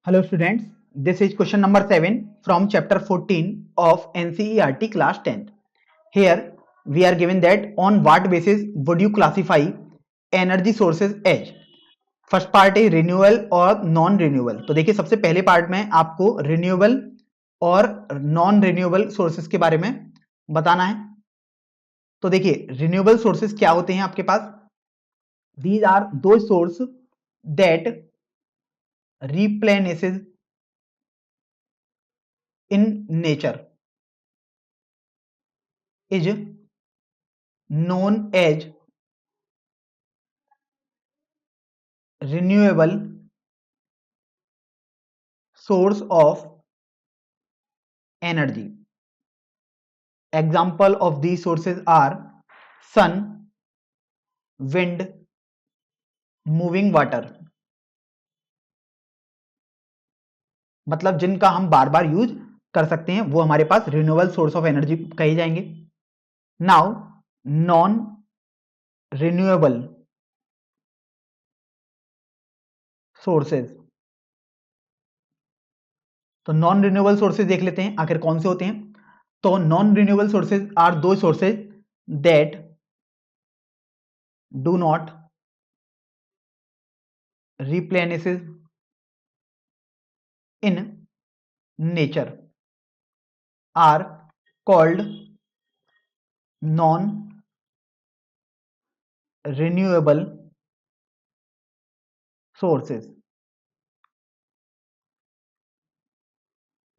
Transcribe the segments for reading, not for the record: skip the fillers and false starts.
Hello students, this is question number 7 from chapter 14 of NCERT class 10th. Here we are given that on what basis would you classify energy sources as? First part है renewable और non renewable. तो देखिए सबसे पहले part में आपको renewable और non renewable sources के बारे में बताना है। तो देखिए रिन्यूएबल सोर्सेज क्या होते हैं आपके पास? दीज आर दो source that replenishes in nature is known as renewable source of energy. Example of these sources are sun, wind, moving water. मतलब जिनका हम बार बार यूज कर सकते हैं वो हमारे पास रिन्यूएबल सोर्स ऑफ एनर्जी कहे जाएंगे। नाउ नॉन रिन्यूएबल सोर्सेज, तो नॉन रिन्यूएबल सोर्सेज देख लेते हैं आखिर कौन से होते हैं। तो नॉन रिन्यूएबल सोर्सेज आर दो sources that do not replenishes in nature are called non renewable sources.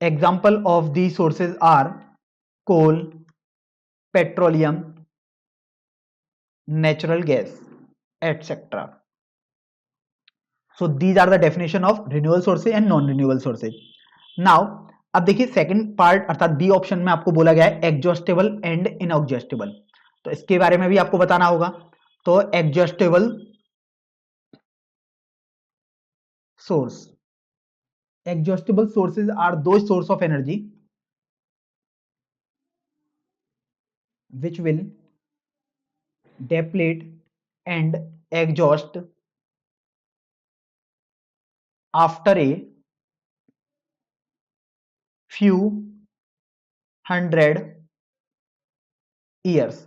Example of these sources are coal, petroleum, natural gas, etc. So these are the definition of renewable sources and non renewable sources. Now अब देखिए second part अर्थात B option में आपको बोला गया है exhaustible and inexhaustible. तो इसके बारे में भी आपको बताना होगा। तो exhaustible source, exhaustible sources are those source of energy which will deplete and exhaust after a few hundred years।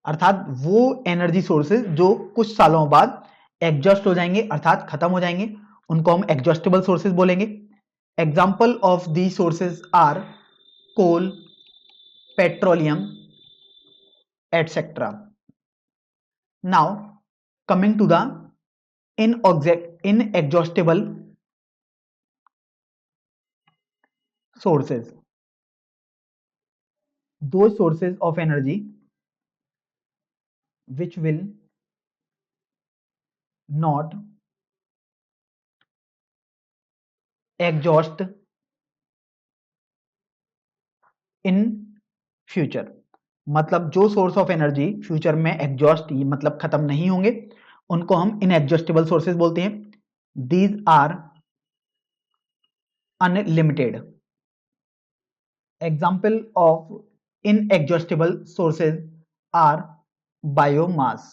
अर्थात वो एनर्जी सोर्सेज जो कुछ सालों बाद एग्जॉस्ट हो जाएंगे अर्थात खत्म हो जाएंगे उनको हम एग्जॉस्टेबल सोर्सेज बोलेंगे। Example of the sources are coal, petroleum, etcetera. Now coming to the inexhaustible sources, those sources of energy which will not exhaust in future। मतलब जो सोर्स ऑफ एनर्जी फ्यूचर में एग्जॉस्ट मतलब खत्म नहीं होंगे उनको हम इनएग्जॉस्टेबल सोर्सेज बोलते हैं। These are unlimited. Example of inexhaustible sources are biomass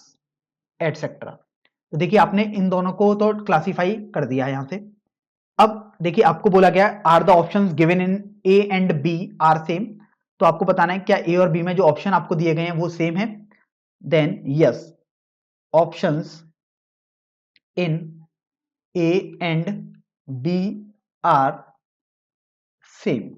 etcetera. तो देखिए आपने इन दोनों को तो क्लासिफाई कर दिया है यहां से। अब देखिए आपको बोला गया are the options given in A and B are same. तो आपको बताना है क्या ए और बी में जो ऑप्शन आपको दिए गए हैं वो सेम है। Then yes, options in A and B are same.